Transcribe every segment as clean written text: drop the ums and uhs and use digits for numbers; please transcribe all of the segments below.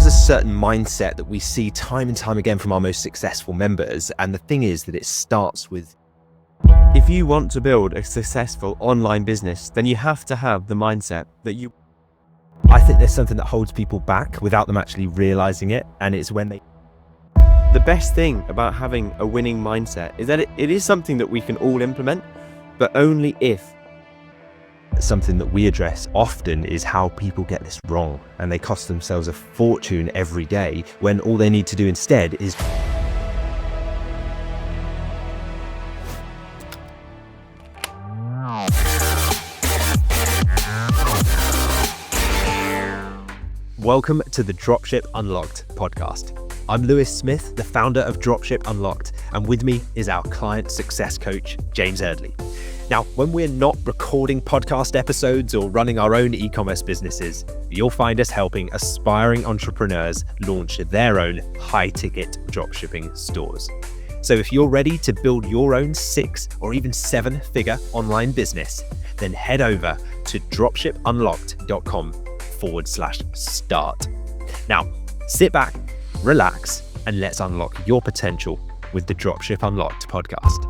a certain mindset that we see time and time again from our most successful members. And the thing is that it starts with, if you want to build a successful online business, then you have to have the mindset that you... I think there's something that holds people back without them actually realizing it. And it's when they... The best thing about having a winning mindset is that it is something that we can all implement, but only if... Something that we address often is how people get this wrong, and they cost themselves a fortune every day when all they need to do instead is... Welcome to the Dropship Unlocked podcast. I'm Lewis Smith, the founder of Dropship Unlocked, and with me is our client success coach, James Eardley. Now, when we're not recording podcast episodes or running our own e-commerce businesses, you'll find us helping aspiring entrepreneurs launch their own high-ticket dropshipping stores. So if you're ready to build your own 6 or even 7-figure online business, then head over to dropshipunlocked.com/start. Now, sit back, relax, and let's unlock your potential with the Dropship Unlocked podcast.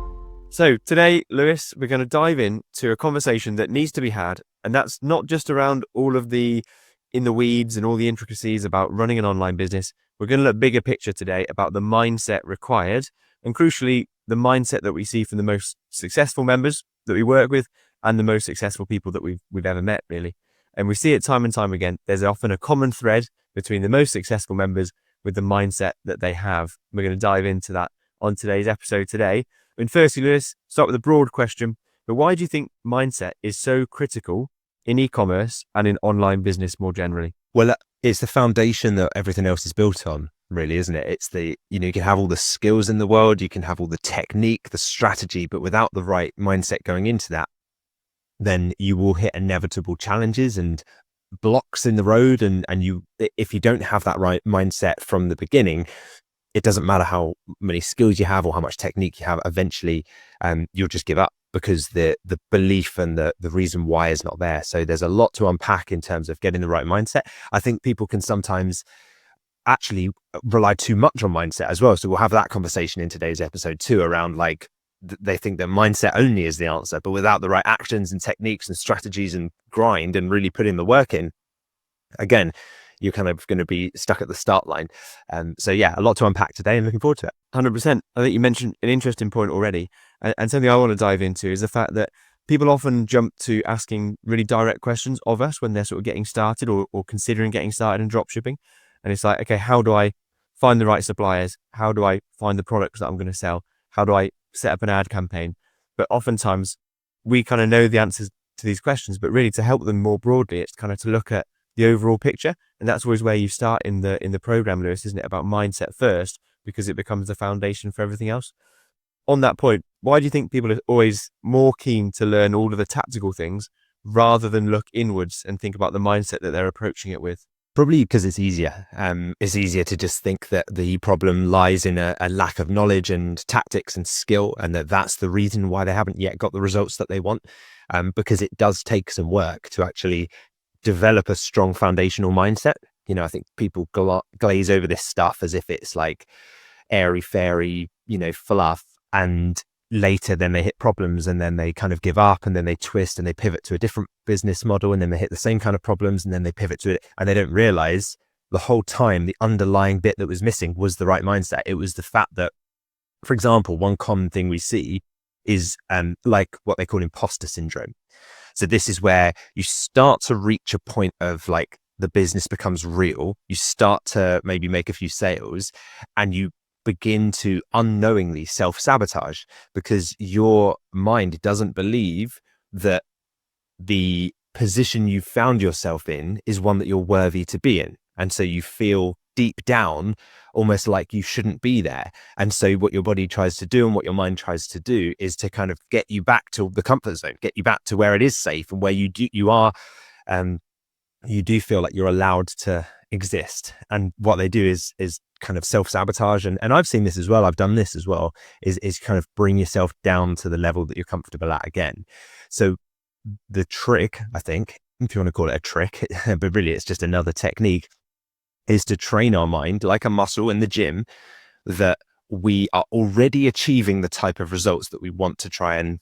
So today, Lewis, we're going to dive into a conversation that needs to be had, and that's not just around all of the in the weeds and all the intricacies about running an online business. We're going to look bigger picture today about the mindset required, and crucially, the mindset that we see from the most successful members that we work with and the most successful people that we've ever met, really. And we see it time and time again. There's often a common thread between the most successful members with the mindset that they have. We're going to dive into that on today's episode today. And firstly, Lewis, start with a broad question, but why do you think mindset is so critical in e-commerce and in online business more generally? Well, it's the foundation that everything else is built on, really, isn't it? It's the, you can have all the skills in the world, you can have all the technique, the strategy, but without the right mindset going into that, then you will hit inevitable challenges and blocks in the road. And if you don't have that right mindset from the beginning, it doesn't matter how many skills you have or how much technique you have, eventually you'll just give up because the belief and the reason why is not there. So there's a lot to unpack in terms of getting the right mindset. I think people can sometimes actually rely too much on mindset as well. So we'll have that conversation in today's episode too, around like they think that mindset only is the answer, but without the right actions and techniques and strategies and grind and really putting the work in, again, you're kind of going to be stuck at the start line. So yeah, a lot to unpack today and looking forward to it. 100%. I think you mentioned an interesting point already. And something I want to dive into is the fact that people often jump to asking really direct questions of us when they're sort of getting started or considering getting started in dropshipping. And it's like, okay, how do I find the right suppliers? How do I find the products that I'm going to sell? How do I set up an ad campaign? But oftentimes we kind of know the answers to these questions, but really to help them more broadly, it's kind of to look at the overall picture. And that's always where you start in the program, Lewis, isn't it? About mindset first, because it becomes the foundation for everything else. On that point, why do you think people are always more keen to learn all of the tactical things rather than look inwards and think about the mindset that they're approaching it with? Probably because it's easier. It's easier to just think that the problem lies in a lack of knowledge and tactics and skill, and that's the reason why they haven't yet got the results that they want. Because it does take some work to actually develop a strong foundational mindset. I think people glaze over this stuff as if it's like airy fairy, fluff, and later then they hit problems and then they kind of give up and then they twist and they pivot to a different business model and then they hit the same kind of problems and then they pivot to it and they don't realize the whole time the underlying bit that was missing was the right mindset. It was the fact that, for example, one common thing we see is like what they call imposter syndrome. So this is where you start to reach a point of like the business becomes real. You start to maybe make a few sales and you begin to unknowingly self-sabotage because your mind doesn't believe that the position you found yourself in is one that you're worthy to be in. And so you feel deep down almost like you shouldn't be there. And so what your body tries to do and what your mind tries to do is to kind of get you back to the comfort zone, get you back to where it is safe and where you do feel like you're allowed to exist. And what they do is kind of self-sabotage. And I've seen this as well. I've done this as well, is kind of bring yourself down to the level that you're comfortable at again. So the trick, I think, if you want to call it a trick, but really it's just another technique, is to train our mind like a muscle in the gym, that we are already achieving the type of results that we want to try and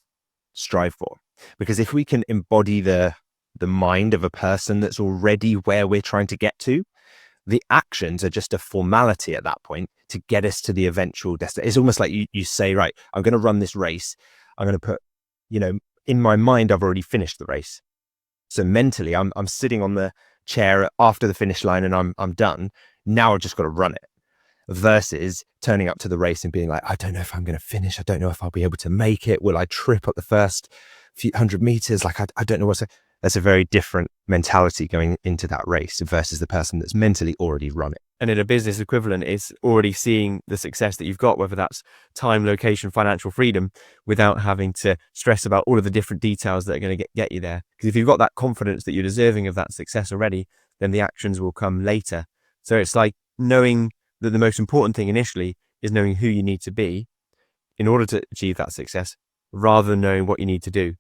strive for. Because if we can embody the mind of a person that's already where we're trying to get to, the actions are just a formality at that point to get us to the eventual destination. It's almost like you say, right, I'm going to run this race. I'm going to put, in my mind, I've already finished the race. So mentally, I'm sitting on the chair after the finish line and I'm done. Now I've just got to run it. Versus turning up to the race and being like, I don't know if I'm going to finish. I don't know if I'll be able to make it. Will I trip up the first few 100 meters? Like, I don't know that's a very different mentality going into that race versus the person that's mentally already run it. And in a business equivalent, it's already seeing the success that you've got, whether that's time, location, financial freedom, without having to stress about all of the different details that are going to get you there. Because if you've got that confidence that you're deserving of that success already, then the actions will come later. So it's like knowing that the most important thing initially is knowing who you need to be in order to achieve that success, rather than knowing what you need to do.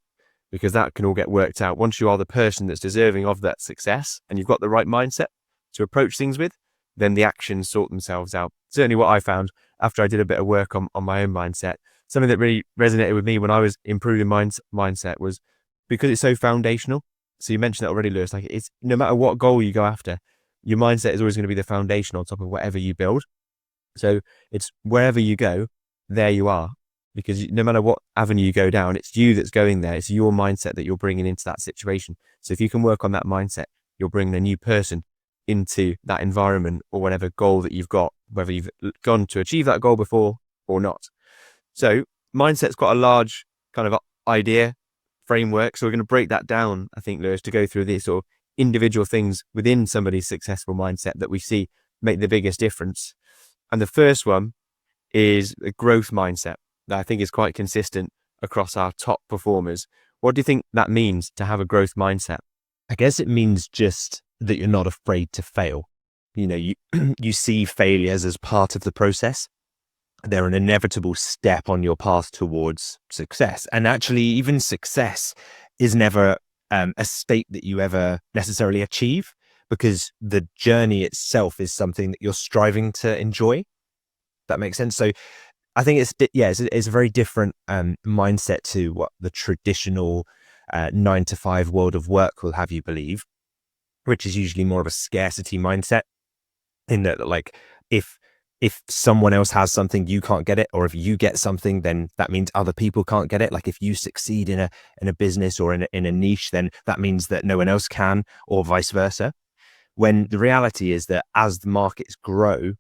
Because that can all get worked out. Once you are the person that's deserving of that success and you've got the right mindset to approach things with, then the actions sort themselves out. Certainly what I found after I did a bit of work on my own mindset, something that really resonated with me when I was improving mindset was because it's so foundational. So you mentioned that already, Lewis, like it's no matter what goal you go after, your mindset is always going to be the foundation on top of whatever you build. So it's wherever you go, there you are. Because no matter what avenue you go down, it's you that's going there. It's your mindset that you're bringing into that situation. So if you can work on that mindset, you're bringing a new person into that environment or whatever goal that you've got, whether you've gone to achieve that goal before or not. So mindset's got a large kind of idea framework. So we're going to break that down, I think, Lewis, to go through these sort of individual things within somebody's successful mindset that we see make the biggest difference. And the first one is a growth mindset that I think is quite consistent across our top performers. What do you think that means to have a growth mindset? I guess it means just that you're not afraid to fail. You see failures as part of the process. They're an inevitable step on your path towards success. And actually, even success is never a state that you ever necessarily achieve, because the journey itself is something that you're striving to enjoy. That makes sense. So I think it's a very different mindset to what the traditional 9-to-5 world of work will have you believe, which is usually more of a scarcity mindset, in that like if someone else has something, you can't get it, or if you get something, then that means other people can't get it. Like if you succeed in a business or in a niche, then that means that no one else can, or vice versa. When the reality is that as the markets grow,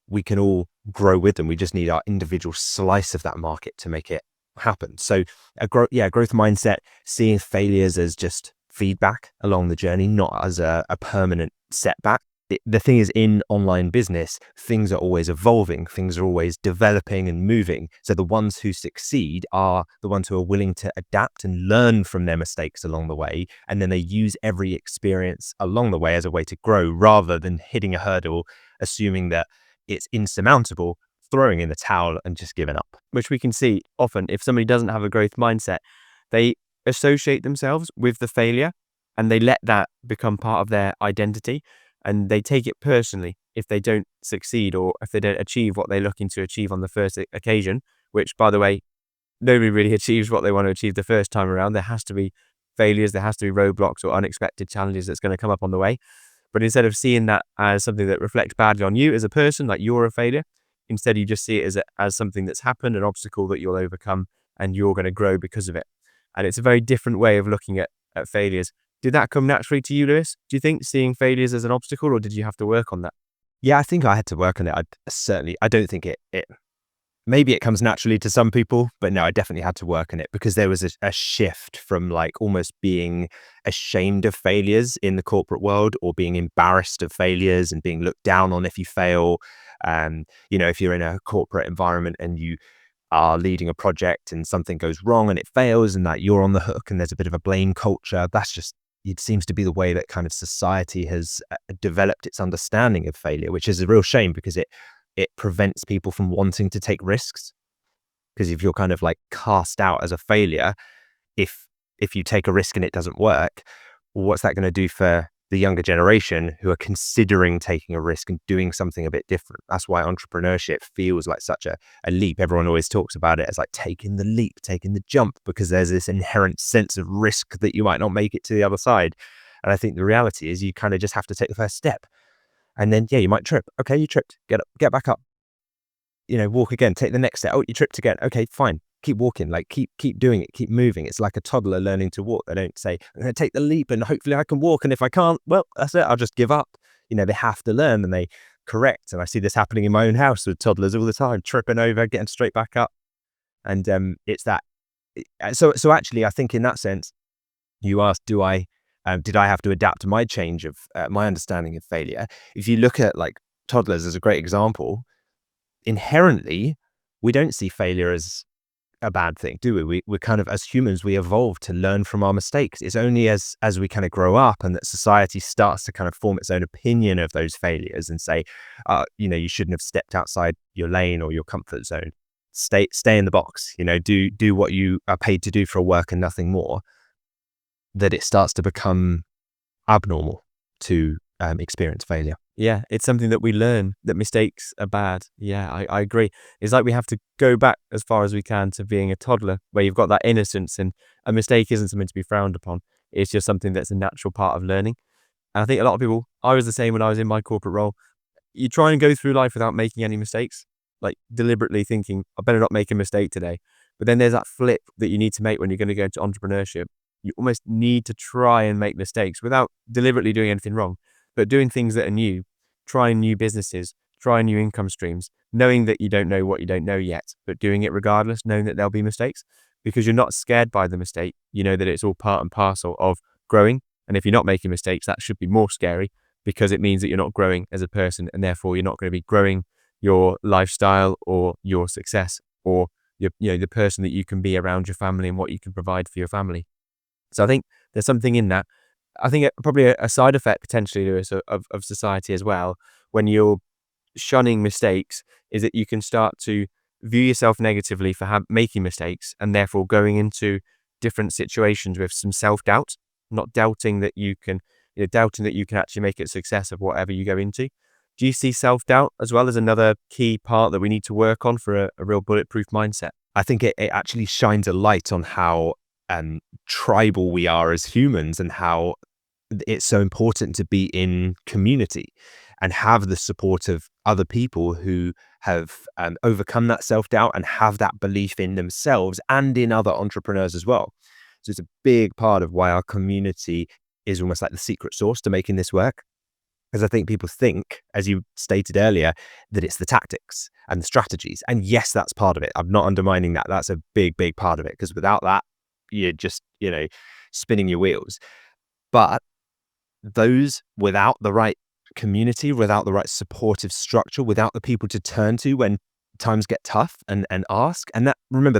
we can all grow with them. We just need our individual slice of that market to make it happen. So a growth mindset, seeing failures as just feedback along the journey, not as a permanent setback. The thing is, in online business, things are always evolving, things are always developing and moving. So the ones who succeed are the ones who are willing to adapt and learn from their mistakes along the way. And then they use every experience along the way as a way to grow, rather than hitting a hurdle, assuming that it's insurmountable, throwing in the towel and just giving up. Which we can see often if somebody doesn't have a growth mindset, they associate themselves with the failure and they let that become part of their identity, and they take it personally if they don't succeed or if they don't achieve what they're looking to achieve on the first occasion, which, by the way, nobody really achieves what they want to achieve the first time around. There has to be failures, there has to be roadblocks or unexpected challenges that's going to come up on the way. But instead of seeing that as something that reflects badly on you as a person, like you're a failure, instead you just see it as something that's happened, an obstacle that you'll overcome, and you're going to grow because of it. And it's a very different way of looking at failures. Did that come naturally to you, Lewis? Do you think, seeing failures as an obstacle, or did you have to work on that? Yeah, I think I had to work on it. I don't think it maybe it comes naturally to some people, but no, I definitely had to work on it, because there was a shift from like almost being ashamed of failures in the corporate world, or being embarrassed of failures and being looked down on if you fail. If you're in a corporate environment and you are leading a project and something goes wrong and it fails, and that you're on the hook and there's a bit of a blame culture. It seems to be the way that kind of society has developed its understanding of failure, which is a real shame, because it prevents people from wanting to take risks. Because if you're kind of like cast out as a failure, if you take a risk and it doesn't work, what's that going to do for the younger generation who are considering taking a risk and doing something a bit different. That's why entrepreneurship feels like such a leap. Everyone always talks about it as like taking the leap, taking the jump, because there's this inherent sense of risk that you might not make it to the other side. And I think the reality is you kind of just have to take the first step. And then, yeah, you might trip. Okay, you tripped. Get up, get back up. Walk again, take the next step. Oh, you tripped again. Okay, fine. Keep walking, like keep doing it, keep moving. It's like a toddler learning to walk. They don't say, I'm going to take the leap and hopefully I can walk. And if I can't, well, that's it. I'll just give up. They have to learn and they correct. And I see this happening in my own house with toddlers all the time, tripping over, getting straight back up. And it's that. So actually, I think in that sense, you asked, did I have to adapt to my change of my understanding of failure? If you look at like toddlers as a great example, inherently, we don't see failure as a bad thing, do we? We're kind of, as humans, we evolve to learn from our mistakes. It's only as we kind of grow up and that society starts to kind of form its own opinion of those failures and say, you shouldn't have stepped outside your lane or your comfort zone. Stay in the box. Do what you are paid to do for work and nothing more. That it starts to become abnormal to experience failure. Yeah, it's something that we learn, that mistakes are bad. Yeah, I agree. It's like we have to go back as far as we can to being a toddler, where you've got that innocence and a mistake isn't something to be frowned upon. It's just something that's a natural part of learning. And I think a lot of people, I was the same when I was in my corporate role. You try and go through life without making any mistakes, like deliberately thinking, I better not make a mistake today. But then there's that flip that you need to make when you're going to go into entrepreneurship. You almost need to try and make mistakes without deliberately doing anything wrong, but doing things that are new, trying new businesses, trying new income streams, knowing that you don't know what you don't know yet, but doing it regardless, knowing that there'll be mistakes, because you're not scared by the mistake. You know that it's all part and parcel of growing. And if you're not making mistakes, that should be more scary, because it means that you're not growing as a person, and therefore you're not going to be growing your lifestyle or your success or the person that you can be around your family and what you can provide for your family. So I think there's something in that. I think probably a side effect potentially to us of society as well, when you're shunning mistakes, is that you can start to view yourself negatively for making mistakes, and therefore going into different situations with some self-doubt, not doubting that you can, doubting that you can actually make a success of whatever you go into. Do you see self-doubt as well as another key part that we need to work on for a real bulletproof mindset? I think it actually shines a light on how tribal we are as humans and how it's so important to be in community and have the support of other people who have overcome that self-doubt and have that belief in themselves and in other entrepreneurs as well. So it's a big part of why our community is almost like the secret sauce to making this work. Because I think people think, as you stated earlier, that it's the tactics and the strategies. And yes, that's part of it. I'm not undermining that. That's a big, big part of it. Because without that, you're just, spinning your wheels. But those without the right community, without the right supportive structure, without the people to turn to when times get tough and ask. And remember,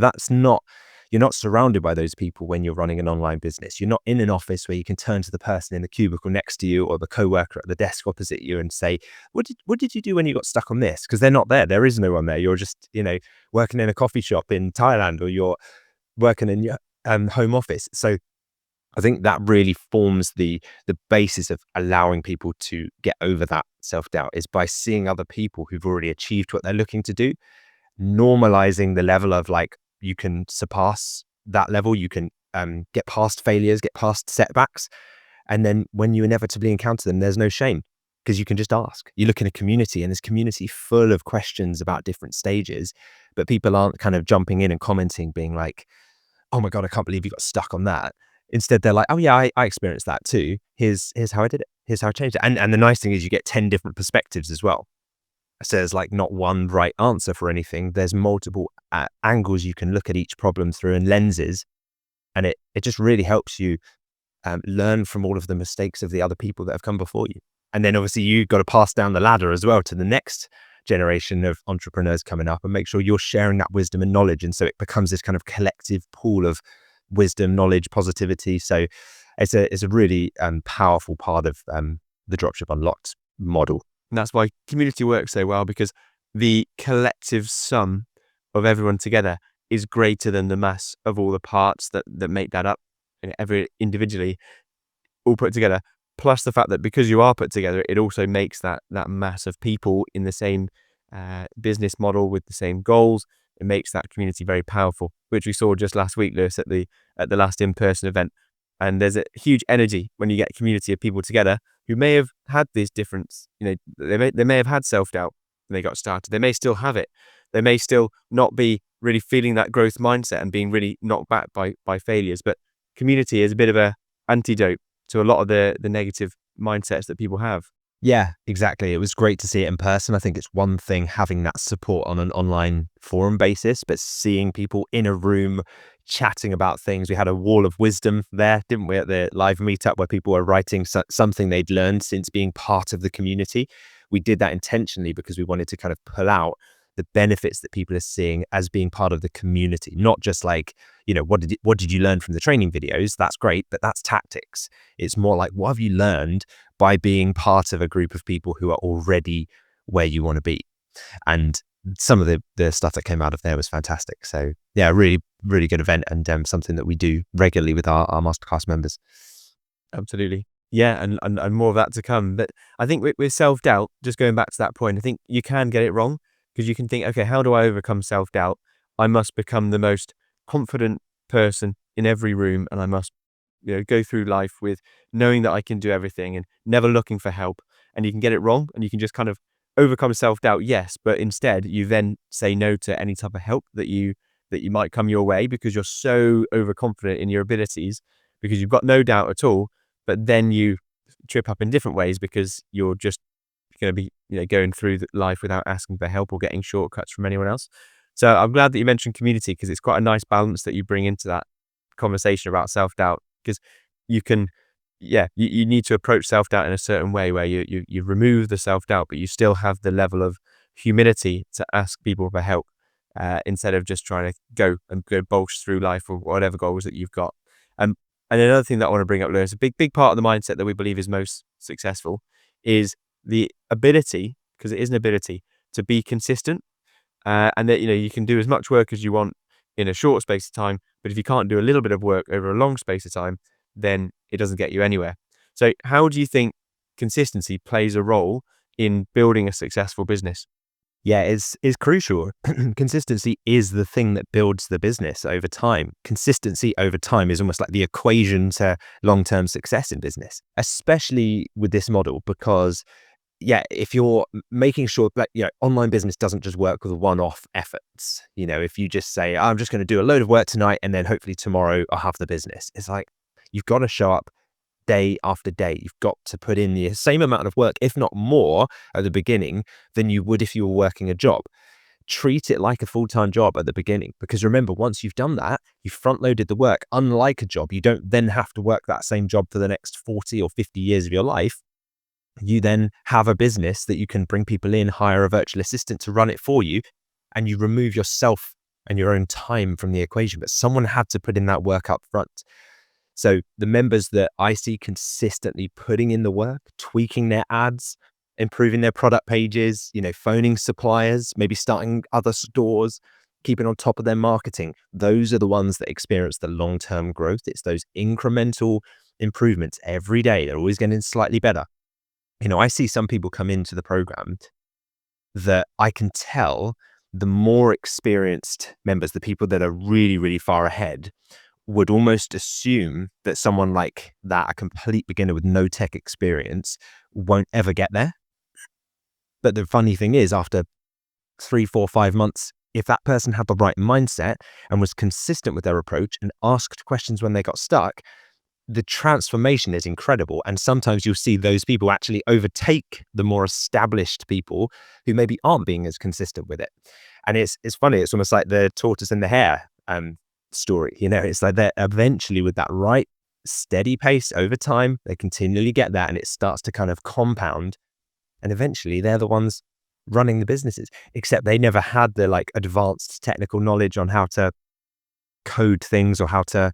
you're not surrounded by those people when you're running an online business. You're not in an office where you can turn to the person in the cubicle next to you or the coworker at the desk opposite you and say, what did you do when you got stuck on this? Because they're not there. There is no one there. You're just, working in a coffee shop in Thailand, or you're working in your home office. So I think that really forms the basis of allowing people to get over that self-doubt, is by seeing other people who've already achieved what they're looking to do, normalizing the level of like, you can surpass that level, you can get past failures, get past setbacks. And then when you inevitably encounter them, there's no shame, because you can just ask. You look in a community and there's community full of questions about different stages, but people aren't kind of jumping in and commenting, being like, oh my God, I can't believe you got stuck on that. Instead, they're like, oh yeah, I experienced that too. Here's how I did it. Here's how I changed it. And the nice thing is you get 10 different perspectives as well. So there's like not one right answer for anything. There's multiple angles you can look at each problem through, and lenses. And it just really helps you learn from all of the mistakes of the other people that have come before you. And then obviously you've got to pass down the ladder as well to the next generation of entrepreneurs coming up, and make sure you're sharing that wisdom and knowledge. And so it becomes this kind of collective pool of wisdom, knowledge, positivity. So it's a really powerful part of the Dropship Unlocked model. And that's why community works so well, because the collective sum of everyone together is greater than the mass of all the parts that make that up. And every individually, all put together, plus the fact that because you are put together, it also makes that mass of people in the same business model with the same goals. It makes that community very powerful, which we saw just last week, Lewis, at the last in-person event. And there's a huge energy when you get a community of people together who may have had these difference. They may have had self-doubt when they got started. They may still have it. They may still not be really feeling that growth mindset and being really knocked back by failures. But community is a bit of a antidote to a lot of the negative mindsets that people have. Yeah, exactly. It was great to see it in person. I think it's one thing having that support on an online forum basis, but seeing people in a room chatting about things. We had a wall of wisdom there, didn't we, at the live meetup where people were writing something they'd learned since being part of the community. We did that intentionally because we wanted to kind of pull out the benefits that people are seeing as being part of the community, not just like, what did you learn from the training videos? That's great, but that's tactics. It's more like, what have you learned by being part of a group of people who are already where you want to be? And some of the stuff that came out of there was fantastic. So yeah, really, really good event, and something that we do regularly with our masterclass members. Absolutely. Yeah, and more of that to come. But I think with self-doubt, just going back to that point, I think you can get it wrong because you can think, okay, how do I overcome self-doubt? I must become the most confident person in every room, and I must go through life with knowing that I can do everything and never looking for help. And you can get it wrong, and you can just kind of overcome self-doubt, yes, but instead you then say no to any type of help that you might come your way because you're so overconfident in your abilities, because you've got no doubt at all. But then you trip up in different ways because you're just going to be going through life without asking for help or getting shortcuts from anyone else. So I'm glad that you mentioned community, because it's quite a nice balance that you bring into that conversation about self-doubt, because you can, you need to approach self-doubt in a certain way where you remove the self-doubt, but you still have the level of humility to ask people for help instead of just trying to go bolsh through life or whatever goals that you've got. And another thing that I want to bring up, Lewis, a big part of the mindset that we believe is most successful is the ability, because it is an ability, to be consistent. And that you can do as much work as you want in a short space of time, but if you can't do a little bit of work over a long space of time, then it doesn't get you anywhere. So how do you think consistency plays a role in building a successful business? Yeah, is crucial. Consistency is the thing that builds the business over time. Consistency over time is almost like the equation to long-term success in business, especially with this model, because if you're making sure that, online business doesn't just work with one-off efforts. If you just say, I'm just going to do a load of work tonight and then hopefully tomorrow I'll have the business. It's like, you've got to show up day after day. You've got to put in the same amount of work, if not more, at the beginning than you would if you were working a job. Treat it like a full-time job at the beginning, because remember, once you've done that, you've front-loaded the work. Unlike a job, you don't then have to work that same job for the next 40 or 50 years of your life. You then have a business that you can bring people in, hire a virtual assistant to run it for you, and you remove yourself and your own time from the equation. But someone had to put in that work up front. So the members that I see consistently putting in the work, tweaking their ads, improving their product pages, phoning suppliers, maybe starting other stores, keeping on top of their marketing, those are the ones that experience the long-term growth. It's those incremental improvements every day. They're always getting slightly better. I see some people come into the program that I can tell the more experienced members, the people that are really, really far ahead, would almost assume that someone like that, a complete beginner with no tech experience, won't ever get there. But the funny thing is, after 3, 4, 5 months, if that person had the right mindset and was consistent with their approach and asked questions when they got stuck, the transformation is incredible. And sometimes you'll see those people actually overtake the more established people who maybe aren't being as consistent with it. And it's funny. It's almost like the tortoise and the hare story. It's like that eventually, with that right steady pace over time, they continually get that, and it starts to kind of compound, and eventually they're the ones running the businesses, except they never had the advanced technical knowledge on how to code things or how to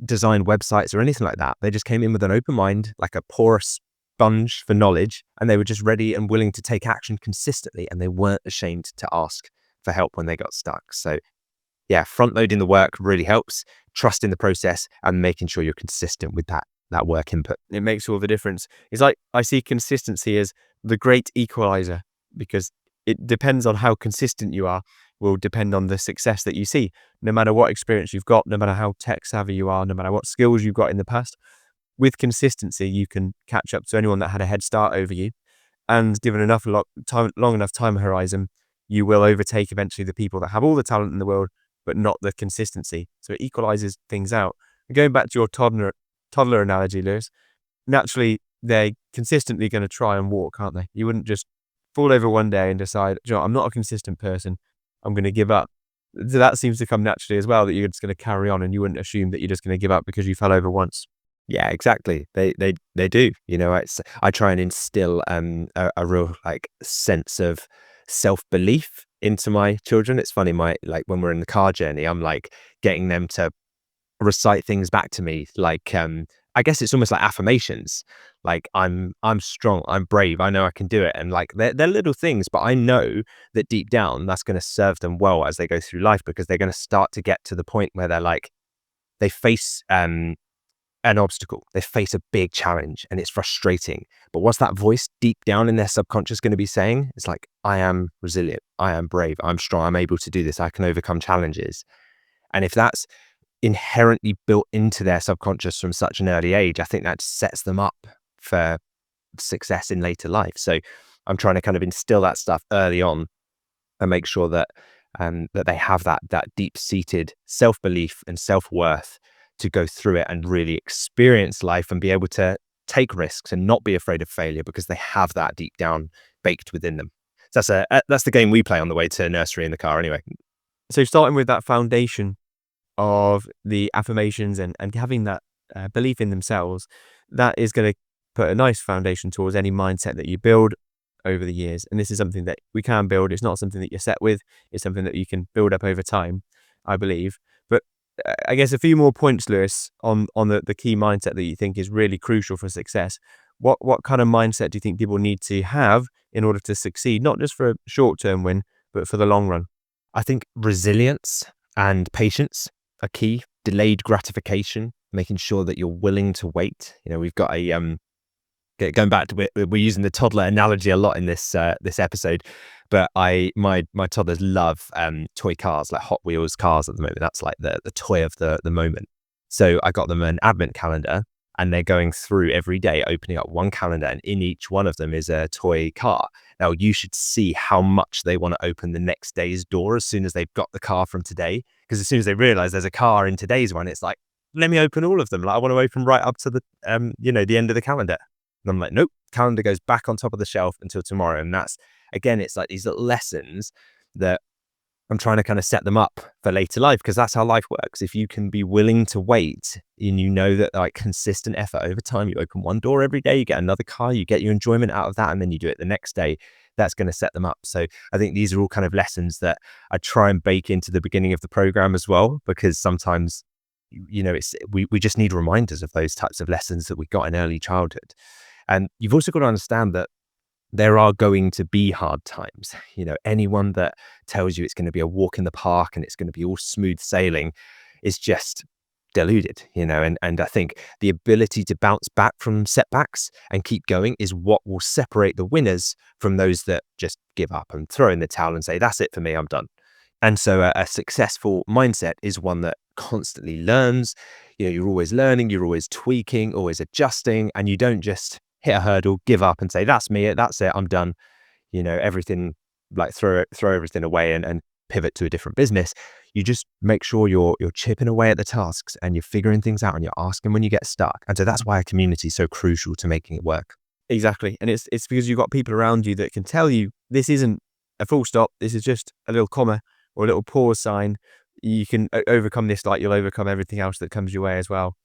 design websites or anything like that. They just came in with an open mind, like a porous sponge for knowledge, and they were just ready and willing to take action consistently, and they weren't ashamed to ask for help when they got stuck. So front loading the work really helps, trusting the process and making sure you're consistent with that that work input. It makes all the difference. It's like I see consistency as the great equalizer, because it depends on how consistent you are, will depend on the success that you see. No matter what experience you've got, no matter how tech savvy you are, no matter what skills you've got in the past, with consistency, you can catch up to anyone that had a head start over you. And given long enough time horizon, you will overtake eventually the people that have all the talent in the world, but not the consistency. So it equalizes things out. And going back to your toddler analogy, Lewis, naturally they're consistently going to try and walk, aren't they? You wouldn't just fall over one day and decide, you know, I'm not a consistent person, I'm going to give up. So that seems to come naturally as well, that you're just going to carry on, and you wouldn't assume that you're just going to give up because you fell over once. Yeah, exactly. They do. You know, I try and instill a real like sense of self-belief into my children. It's funny, like when we're in the car journey, I'm like getting them to recite things back to me, like I guess it's almost like affirmations. Like I'm strong, I'm brave, I know I can do it. And like they're little things, but I know that deep down that's going to serve them well as they go through life, because they're going to start to get to the point where they're like, they face an obstacle, they face a big challenge and it's frustrating. But what's that voice deep down in their subconscious going to be saying? It's like, I am resilient, I am brave, I'm strong, I'm able to do this, I can overcome challenges. And if that's inherently built into their subconscious from such an early age, I think that sets them up for success in later life. So I'm trying to kind of instill that stuff early on and make sure that that they have that deep-seated self-belief and self-worth to go through it and really experience life and be able to take risks and not be afraid of failure, because they have that deep down baked within them. So that's the game we play on the way to nursery in the car anyway. So starting with that foundation of the affirmations and having that belief in themselves, that is going to put a nice foundation towards any mindset that you build over the years. And this is something that we can build. It's not something that you're set with. It's something that you can build up over time, I believe. But I guess a few more points, Lewis, on the key mindset that you think is really crucial for success. What kind of mindset do you think people need to have in order to succeed, not just for a short-term win, but for the long run? I think resilience and patience are key. Delayed gratification, making sure that you're willing to wait. You know, we've got a going back to we're using the toddler analogy a lot in this episode, but my toddlers love toy cars, like Hot Wheels cars at the moment. That's like the toy of the moment. So I got them an advent calendar, and they're going through every day, opening up one calendar, and in each one of them is a toy car. Now you should see how much they want to open the next day's door as soon as they've got the car from today, because as soon as they realize there's a car in today's one, it's like, let me open all of them. Like, I want to open right up to the the end of the calendar. And I'm like, nope, calendar goes back on top of the shelf until tomorrow. And that's, again, it's like these little lessons that I'm trying to kind of set them up for later life, because that's how life works. If you can be willing to wait, and you know that like consistent effort over time, you open one door every day, you get another car, you get your enjoyment out of that, and then you do it the next day, that's going to set them up. So I think these are all kind of lessons that I try and bake into the beginning of the program as well, because sometimes, we just need reminders of those types of lessons that we got in early childhood. And you've also got to understand that there are going to be hard times. You know, anyone that tells you it's going to be a walk in the park and it's going to be all smooth sailing is just deluded, and I think the ability to bounce back from setbacks and keep going is what will separate the winners from those that just give up and throw in the towel and say, that's it for me, I'm done. And so a successful mindset is one that constantly learns. You're always learning, you're always tweaking, always adjusting, and you don't just hit a hurdle, give up and say, that's me, that's it, I'm done. Everything, like throw everything away and pivot to a different business. You just make sure you're chipping away at the tasks and you're figuring things out and you're asking when you get stuck. And so that's why a community is so crucial to making it work. Exactly. And it's because you've got people around you that can tell you this isn't a full stop, this is just a little comma or a little pause sign. You can overcome this like you'll overcome everything else that comes your way as well.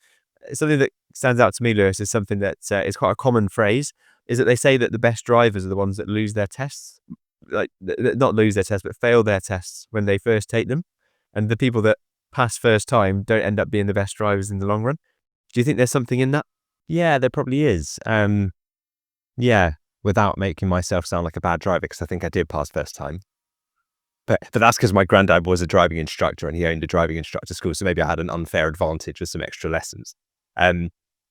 Something that stands out to me, Lewis, is something that is quite a common phrase, is that they say that the best drivers are the ones that lose their tests, like not lose their tests, but fail their tests when they first take them. And the people that pass first time don't end up being the best drivers in the long run. Do you think there's something in that? Yeah, there probably is. Without making myself sound like a bad driver, because I think I did pass first time. But that's because my granddad was a driving instructor and he owned a driving instructor school. So maybe I had an unfair advantage with some extra lessons.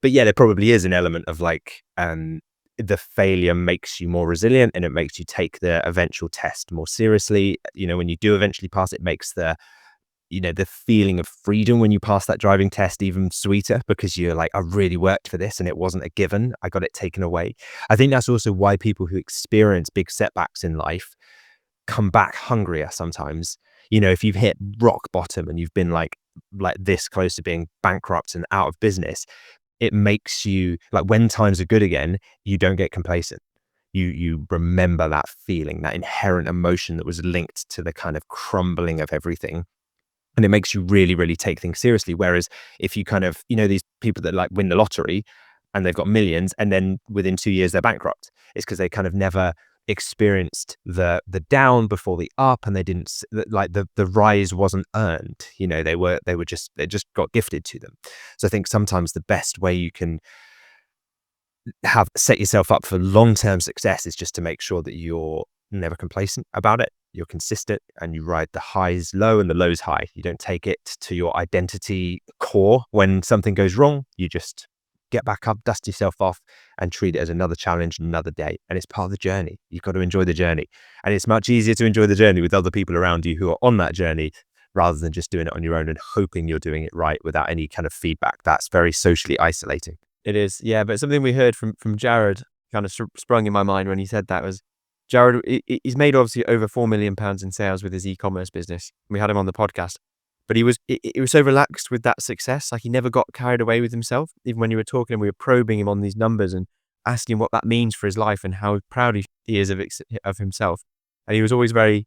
But yeah, there probably is an element of like, the failure makes you more resilient and it makes you take the eventual test more seriously. You know, when you do eventually pass, it makes the feeling of freedom when you pass that driving test even sweeter, because you're like, I really worked for this and it wasn't a given. I got it taken away. I think that's also why people who experience big setbacks in life come back hungrier sometimes. You know, if you've hit rock bottom and you've been like this close to being bankrupt and out of business, it makes you like, when times are good again, you don't get complacent. You remember that feeling, that inherent emotion that was linked to the kind of crumbling of everything. And it makes you really, really take things seriously. Whereas if you kind of, these people that like win the lottery and they've got millions and then within 2 years they're bankrupt, it's because they kind of never experienced the down before the up, and they didn't like the rise wasn't earned. They just got gifted to them. So I think sometimes the best way you can set yourself up for long-term success is just to make sure that you're never complacent about it. You're consistent and you ride the highs low and the lows high. You don't take it to your identity core when something goes wrong. You just get back up, dust yourself off, and treat it as another challenge, another day. And it's part of the journey. You've got to enjoy the journey. And it's much easier to enjoy the journey with other people around you who are on that journey, rather than just doing it on your own and hoping you're doing it right without any kind of feedback. That's very socially isolating. It is, yeah. But something we heard from Jared kind of sprung in my mind when he said that was, Jared, he's made obviously over £4 million in sales with his e-commerce business. We had him on the podcast, but he was so relaxed with that success. Like, he never got carried away with himself. Even when you were talking and we were probing him on these numbers and asking what that means for his life and how proud he is of himself. And he was always very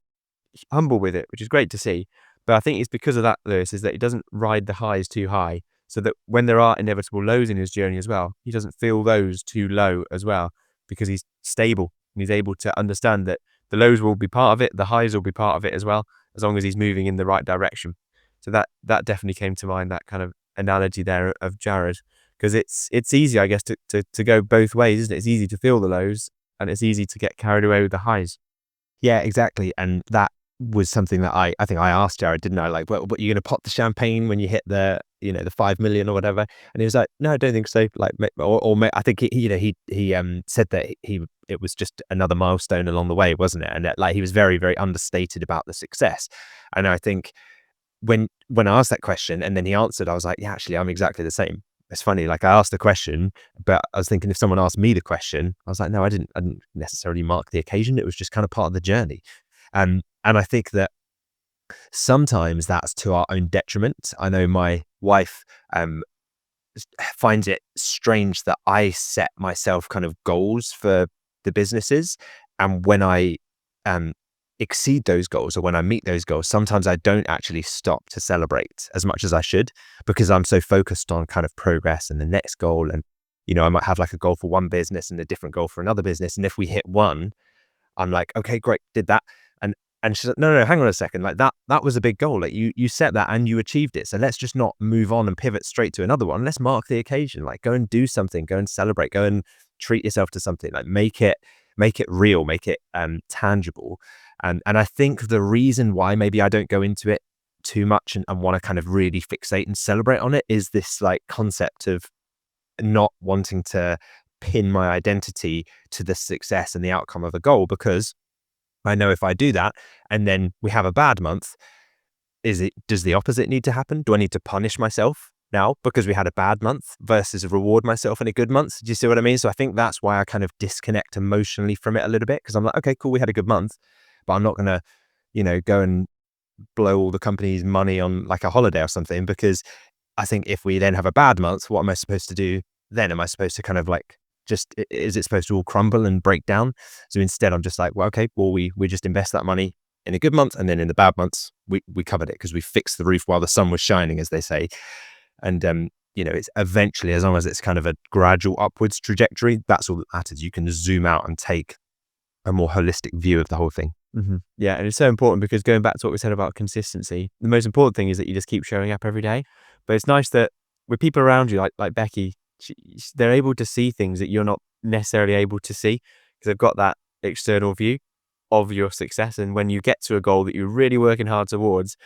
humble with it, which is great to see. But I think it's because of that, Lewis, is that he doesn't ride the highs too high, so that when there are inevitable lows in his journey as well, he doesn't feel those too low as well, because he's stable and he's able to understand that the lows will be part of it, the highs will be part of it as well, as long as he's moving in the right direction. So that definitely came to mind, that kind of analogy there of Jared, because it's easy, I guess, to go both ways, isn't it? It's easy to feel the lows and it's easy to get carried away with the highs. Yeah, exactly. And that was something that I think I asked Jared, didn't I? Like, what you're going to pop the champagne when you hit the 5 million or whatever? And he was like, no, I don't think so. Like, I think he said that it was just another milestone along the way, wasn't it? And that, like, he was very, very understated about the success. And I think when I asked that question and then he answered, I was like, yeah, actually, I'm exactly the same. It's funny, like, I asked the question, but I was thinking if someone asked me the question, I was like, no, I didn't necessarily mark the occasion. It was just kind of part of the journey. And I think that sometimes that's to our own detriment. I know my wife finds it strange that I set myself kind of goals for the businesses, and when I exceed those goals or when I meet those goals, sometimes I don't actually stop to celebrate as much as I should, because I'm so focused on kind of progress and the next goal. And I might have like a goal for one business and a different goal for another business, and if we hit one, I'm like, okay, great, did that. And she's like, no, hang on a second. Like, that was a big goal. Like, you set that and you achieved it. So let's just not move on and pivot straight to another one. Let's mark the occasion. Like, go and do something, go and celebrate, go and treat yourself to something. Like, make it real, make it tangible. And I think the reason why maybe I don't go into it too much and want to kind of really fixate and celebrate on it is this like concept of not wanting to pin my identity to the success and the outcome of a goal, because I know if I do that and then we have a bad month, does the opposite need to happen? Do I need to punish myself now because we had a bad month versus reward myself in a good month? Do you see what I mean? So I think that's why I kind of disconnect emotionally from it a little bit, because I'm like, okay, cool, we had a good month, but I'm not going to, go and blow all the company's money on like a holiday or something, because I think if we then have a bad month, what am I supposed to do then? Am I supposed to kind of like, is it supposed to all crumble and break down? So instead I'm just like, well, okay, well, we just invest that money in a good month, and then in the bad months we covered it because we fixed the roof while the sun was shining, as they say. And it's eventually, as long as it's kind of a gradual upwards trajectory, that's all that matters. You can zoom out and take a more holistic view of the whole thing. Mm-hmm. Yeah, and it's so important, because going back to what we said about consistency, the most important thing is that you just keep showing up every day. But it's nice that with people around you, like Becky, they're able to see things that you're not necessarily able to see, because they've got that external view of your success. And when you get to a goal that you're really working hard towards,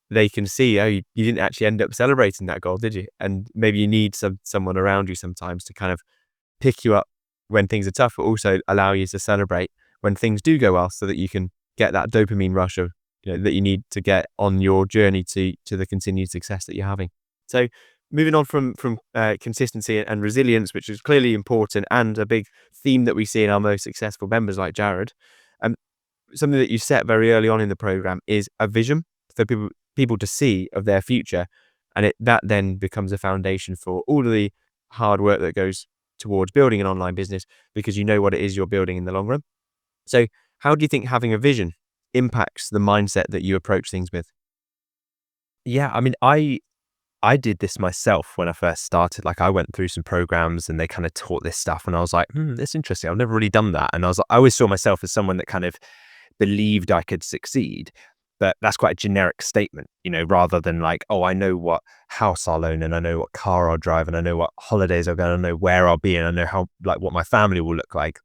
they can see, oh, you didn't actually end up celebrating that goal, did you? And maybe you need someone around you sometimes to kind of pick you up when things are tough, but also allow you to celebrate when things do go well, so that you can get that dopamine rush of, that you need to get on your journey to the continued success that you're having. So moving on from consistency and resilience, which is clearly important and a big theme that we see in our most successful members like Jared, um, something that you set very early on in the program is a vision for people to see of their future, and that then becomes a foundation for all of the hard work that goes towards building an online business, because you know what it is you're building in the long run. So how do you think having a vision impacts the mindset that you approach things with? Yeah, I mean, I did this myself when I first started. Like, I went through some programs and they kind of taught this stuff, and I was like, that's interesting. I've never really done that. And I always saw myself as someone that kind of believed I could succeed. But that's quite a generic statement, rather than like, oh, I know what house I'll own, and I know what car I'll drive, and I know what holidays I'll go, and I know where I'll be, and I know how, like, what my family will look like.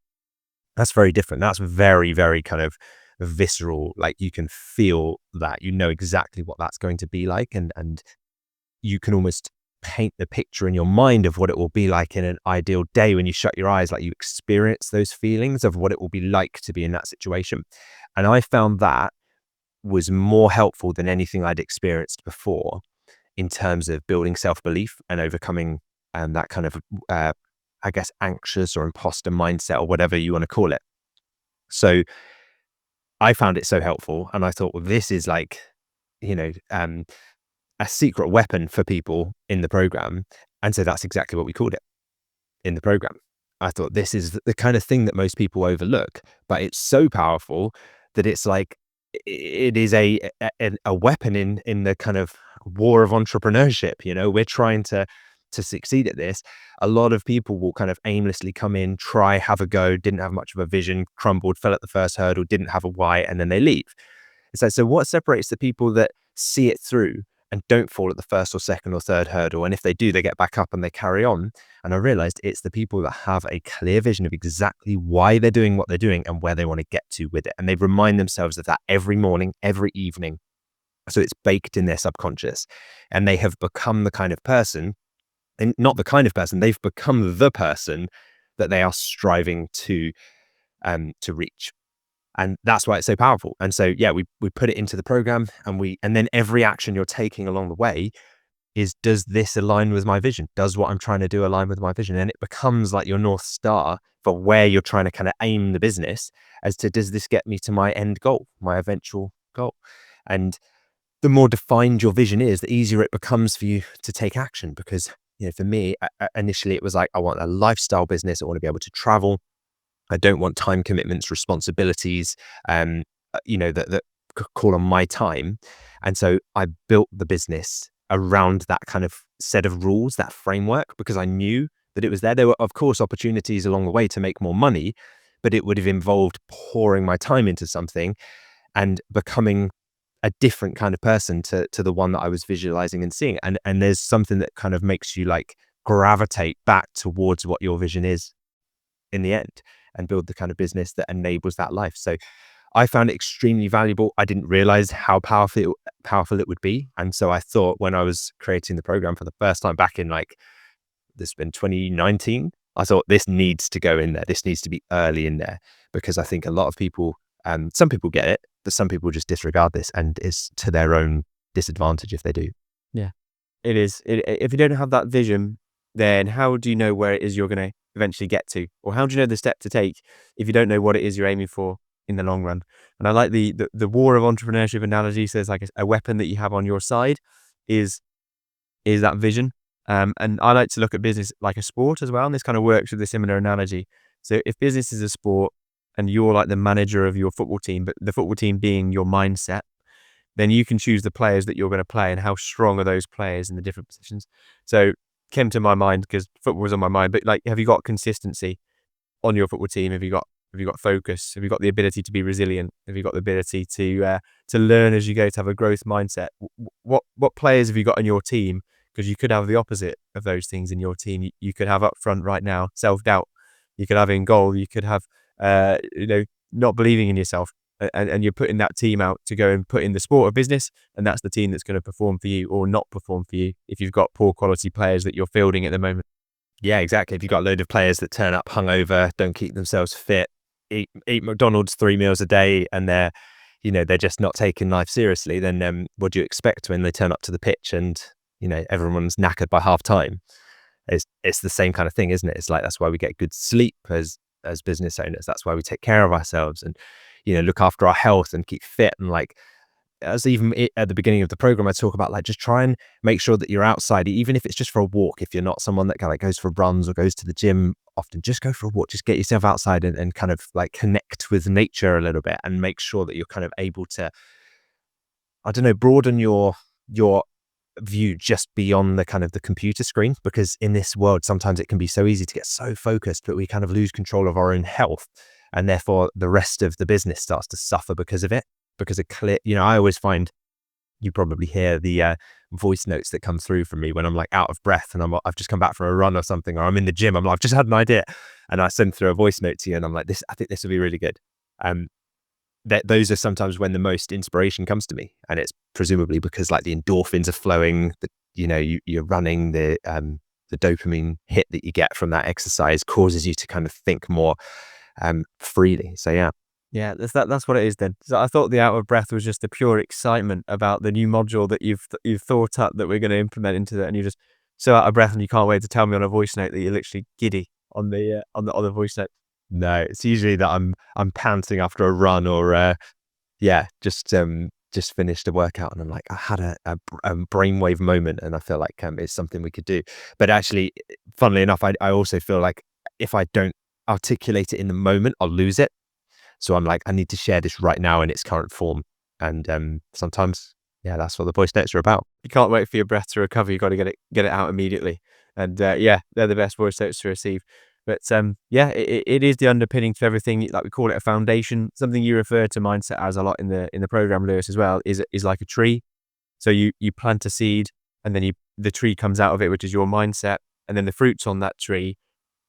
That's very different. That's very, very kind of visceral. Like, you can feel that, exactly what that's going to be like. And you can almost paint the picture in your mind of what it will be like in an ideal day when you shut your eyes, like you experience those feelings of what it will be like to be in that situation. And I found that was more helpful than anything I'd experienced before in terms of building self-belief and overcoming that kind of, I guess, anxious or imposter mindset, or whatever you want to call it. So I found it so helpful, and I thought, well, this is like, you know, um, a secret weapon for people in the program. And so that's exactly what we called it in the program. I thought, this is the kind of thing that most people overlook, but it's so powerful that it's like, it is a weapon in the kind of war of entrepreneurship. We're trying to succeed at this. A lot of people will kind of aimlessly come in, try, have a go, didn't have much of a vision, crumbled, fell at the first hurdle, didn't have a why, and then they leave. It's like, so what separates the people that see it through and don't fall at the first or second or third hurdle? And if they do, they get back up and they carry on. And I realized it's the people that have a clear vision of exactly why they're doing what they're doing and where they want to get to with it. And they remind themselves of that every morning, every evening. So it's baked in their subconscious, and they have become the kind of person, and not the kind of person, they've become the person that they are striving to reach. And that's why it's so powerful. And so, yeah, we put it into the program, and then every action you're taking along the way is, does this align with my vision? Does what I'm trying to do align with my vision? And it becomes like your North Star for where you're trying to kind of aim the business as to, does this get me to my end goal, my eventual goal? And the more defined your vision is, the easier it becomes for you to take action. Because, for me, initially it was like, I want a lifestyle business. I want to be able to travel. I don't want time commitments, responsibilities, that call on my time. And so I built the business around that kind of set of rules, that framework, because I knew that it was there. There were, of course, opportunities along the way to make more money, but it would have involved pouring my time into something and becoming a different kind of person to the one that I was visualizing and seeing. And there's something that kind of makes you like gravitate back towards what your vision is in the end, and build the kind of business that enables that life. So I found it extremely valuable. I didn't realize how powerful it would be. And so I thought, when I was creating the program for the first time back in, like, this has been 2019, I thought, this needs to go in there. This needs to be early in there, because I think a lot of people, some people get it, but some people just disregard this, and it's to their own disadvantage if they do. Yeah, it is. If you don't have that vision, then how do you know where it is you're going to eventually get to? Or how do you know the step to take if you don't know what it is you're aiming for in the long run? And I like the war of entrepreneurship analogy. So it's like a weapon that you have on your side is that vision. And I like to look at business like a sport as well. And this kind of works with a similar analogy. So if business is a sport and you're like the manager of your football team, but the football team being your mindset, then you can choose the players that you're going to play and how strong are those players in the different positions. So came to my mind because football was on my mind, but like, have you got consistency on your football team? Have you got focus? Have you got the ability to be resilient? Have you got the ability to learn as you go, to have a growth mindset? What players have you got on your team? Because you could have the opposite of those things in your team. You could have up front right now self-doubt. You could have in goal. You could have not believing in yourself. and you're putting that team out to go and put in the sport of business, and that's the team that's going to perform for you or not perform for you if you've got poor quality players that you're fielding at the moment. Yeah, exactly. If you've got a load of players that turn up hungover, don't keep themselves fit, eat McDonald's 3 meals a day, and they're just not taking life seriously, then what do you expect when they turn up to the pitch and everyone's knackered by half time? It's the same kind of thing, isn't it? It's like, that's why we get good sleep as business owners. That's why we take care of ourselves and look after our health and keep fit. And like, as even at the beginning of the program, I talk about, like, just try and make sure that you're outside, even if it's just for a walk. If you're not someone that kind of goes for runs or goes to the gym often, just go for a walk. Just get yourself outside and kind of like connect with nature a little bit, and make sure that you're kind of able to, I don't know, broaden your view just beyond the kind of the computer screen. Because in this world, sometimes it can be so easy to get so focused that we kind of lose control of our own health, and therefore the rest of the business starts to suffer because of it. Because I always find, you probably hear the voice notes that come through from me when I'm like out of breath and I've just come back from a run or something, or I'm in the gym. I'm like, I've just had an idea, and I send through a voice note to you, and I'm like, I think this will be really good. Those are sometimes when the most inspiration comes to me, and it's presumably because like the endorphins are flowing. You're running, the dopamine hit that you get from that exercise causes you to kind of think more freely. So yeah. Yeah, that's what it is then. So I thought the out of breath was just the pure excitement about the new module that you've thought up that we're going to implement into that, and you're just so out of breath and you can't wait to tell me on a voice note that you're literally giddy on the voice note. No, it's usually that I'm panting after a run, or just finished a workout, and I'm like, I had a brainwave moment, and I feel like it's something we could do. But actually, funnily enough, I also feel like if I don't articulate it in the moment, I'll lose it. So I'm like, I need to share this right now in its current form. And sometimes, that's what the voice notes are about. You can't wait for your breath to recover. You've got to get it out immediately. And they're the best voice notes to receive. But it is the underpinning to everything. Like, we call it a foundation. Something you refer to mindset as a lot in the program, Lewis, as well, is like a tree. So you plant a seed, and then the tree comes out of it, which is your mindset, and then the fruits on that tree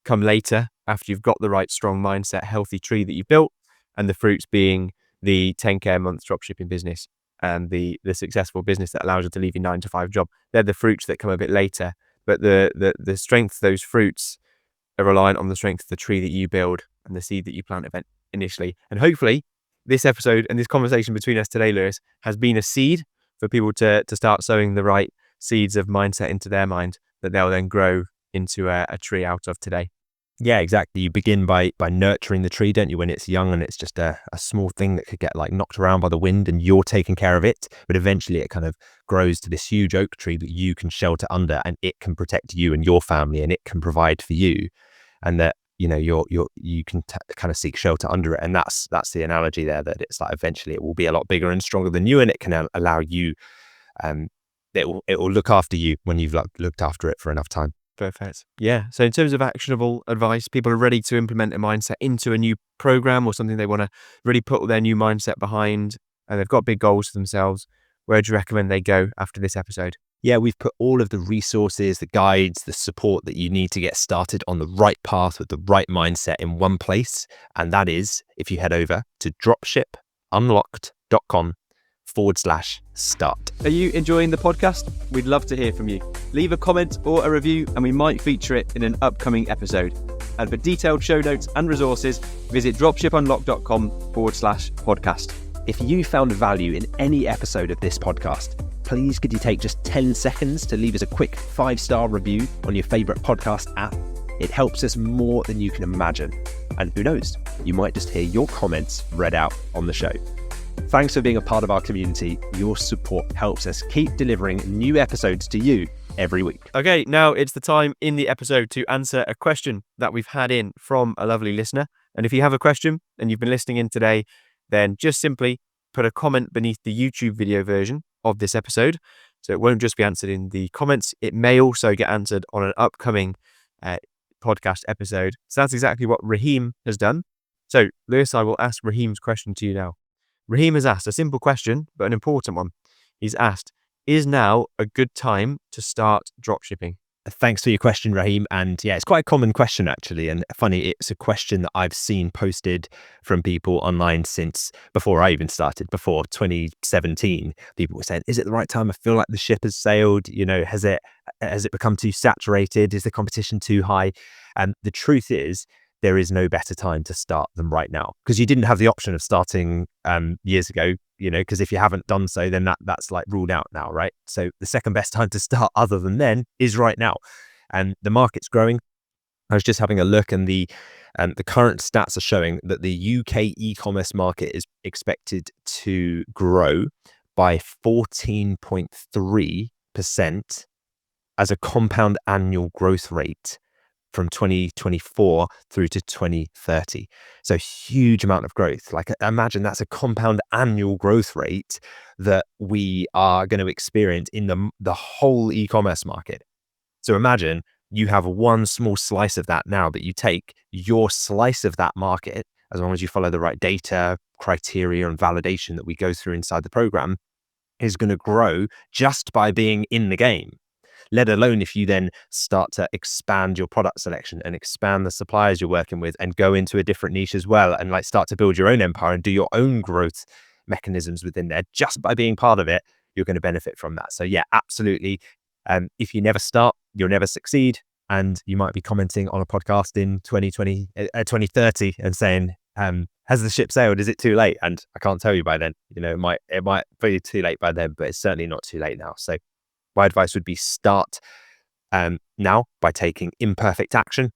come later after you've got the right strong mindset, healthy tree that you built. And the fruits being the 10K a month dropshipping business and the successful business that allows you to leave your 9-to-5 job. They're the fruits that come a bit later, but the strength of those fruits are reliant on the strength of the tree that you build and the seed that you plant initially. And hopefully this episode and this conversation between us today, Lewis, has been a seed for people to start sowing the right seeds of mindset into their mind that they'll then grow into a tree out of today. Yeah, exactly. You begin by nurturing the tree, don't you, when it's young, and it's just a small thing that could get like knocked around by the wind, and you're taking care of it. But eventually it kind of grows to this huge oak tree that you can shelter under, and it can protect you and your family, and it can provide for you, and that you can kind of seek shelter under it. And that's the analogy there, that it's like eventually it will be a lot bigger and stronger than you, and it can allow you, it will look after you when you've looked after it for enough time. Perfect. Yeah. So in terms of actionable advice, people are ready to implement a mindset into a new program or something they want to really put their new mindset behind, and they've got big goals for themselves. Where do you recommend they go after this episode? Yeah, we've put all of the resources, the guides, the support that you need to get started on the right path with the right mindset in one place. And that is if you head over to dropshipunlocked.com/start. Are you enjoying the podcast? We'd love to hear from you. Leave a comment or a review, and we might feature it in an upcoming episode. And for detailed show notes and resources, visit dropshipunlocked.com/podcast. If you found value in any episode of this podcast, please could you take just 10 seconds to leave us a quick 5-star review on your favorite podcast app? It helps us more than you can imagine. And who knows, you might just hear your comments read out on the show. Thanks for being a part of our community. Your support helps us keep delivering new episodes to you every week. Okay, now it's the time in the episode to answer a question that we've had in from a lovely listener. And if you have a question and you've been listening in today, then just simply put a comment beneath the YouTube video version of this episode. So it won't just be answered in the comments. It may also get answered on an upcoming podcast episode. So that's exactly what Raheem has done. So Lewis, I will ask Raheem's question to you now. Raheem has asked a simple question, but an important one. He's asked, is now a good time to start dropshipping? Thanks for your question, Raheem. And yeah, it's quite a common question, actually. And funny, it's a question that I've seen posted from people online since before I even started, before 2017. People were saying, is it the right time? I feel like the ship has sailed. Has it become too saturated? Is the competition too high? And the truth is, there is no better time to start than right now, because you didn't have the option of starting years ago, because if you haven't done so, then that's like ruled out now, right? So the second best time to start other than then is right now. And the market's growing. I was just having a look, and the current stats are showing that the UK e-commerce market is expected to grow by 14.3% as a compound annual growth rate from 2024 through to 2030. So huge amount of growth. Like, imagine that's a compound annual growth rate that we are going to experience in the whole e-commerce market. So imagine you have one small slice of that now, but you take your slice of that market, as long as you follow the right data, criteria, and validation that we go through inside the program, is going to grow just by being in the game. Let alone if you then start to expand your product selection and expand the suppliers you're working with and go into a different niche as well, and like start to build your own empire and do your own growth mechanisms within there. Just by being part of it, you're going to benefit from that. So yeah, absolutely. If you never start, you'll never succeed. And you might be commenting on a podcast in 2030 and saying, has the ship sailed? Is it too late? And I can't tell you by then. It might be too late by then, but it's certainly not too late now. So my advice would be start now by taking imperfect action,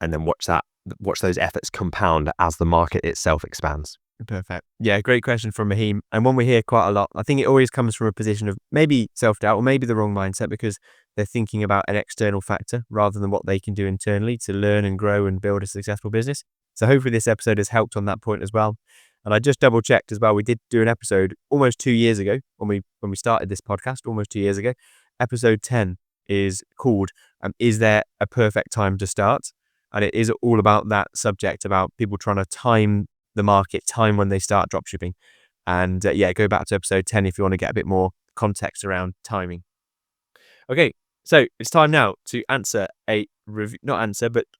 and then watch those efforts compound as the market itself expands. Perfect. Yeah, great question from Raheem. And one we hear quite a lot. I think it always comes from a position of maybe self-doubt or maybe the wrong mindset, because they're thinking about an external factor rather than what they can do internally to learn and grow and build a successful business. So hopefully this episode has helped on that point as well. And I just double checked as well. We did do an episode almost 2 years ago when we started this podcast, almost 2 years ago. Episode 10 is called Is There a Perfect Time to Start? And it is all about that subject, about people trying to time the market, time when they start dropshipping. And go back to episode 10 if you want to get a bit more context around timing. Okay, so it's time now to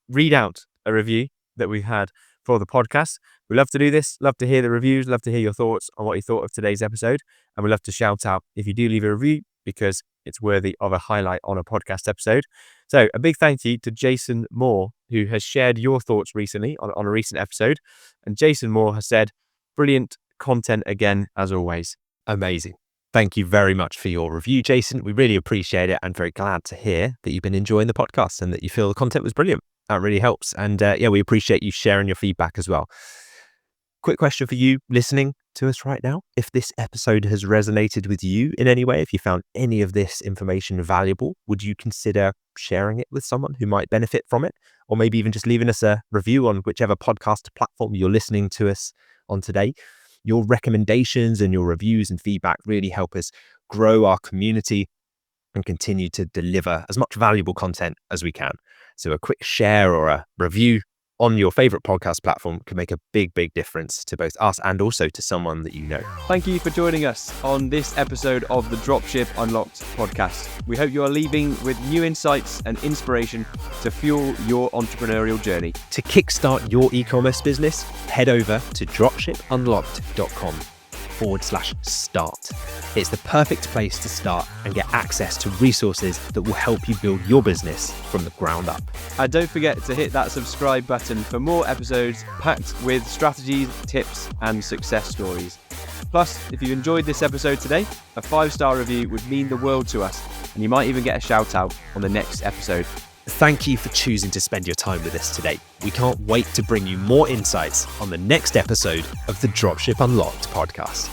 read out a review that we had for the podcast. We love to do this, love to hear the reviews, love to hear your thoughts on what you thought of today's episode. And we love to shout out if you do leave a review, because it's worthy of a highlight on a podcast episode. So a big thank you to Jason Moore, who has shared your thoughts recently on a recent episode. And Jason Moore has said, brilliant content again, as always. Amazing. Thank you very much for your review, Jason. We really appreciate it, and very glad to hear that you've been enjoying the podcast and that you feel the content was brilliant. That really helps. And we appreciate you sharing your feedback as well. Quick question for you listening to us right now. If this episode has resonated with you in any way, if you found any of this information valuable, would you consider sharing it with someone who might benefit from it? Or maybe even just leaving us a review on whichever podcast platform you're listening to us on today. Your recommendations and your reviews and feedback really help us grow our community and continue to deliver as much valuable content as we can. So a quick share or a review on your favorite podcast platform can make a big, big difference to both us and also to someone that you know. Thank you for joining us on this episode of the Dropship Unlocked podcast. We hope you are leaving with new insights and inspiration to fuel your entrepreneurial journey. To kickstart your e-commerce business, head over to dropshipunlocked.com/start. It's the perfect place to start and get access to resources that will help you build your business from the ground up. And don't forget to hit that subscribe button for more episodes packed with strategies, tips, and success stories. Plus, if you enjoyed this episode today, a 5-star review would mean the world to us, and you might even get a shout out on the next episode. Thank you for choosing to spend your time with us today. We can't wait to bring you more insights on the next episode of the Dropship Unlocked podcast.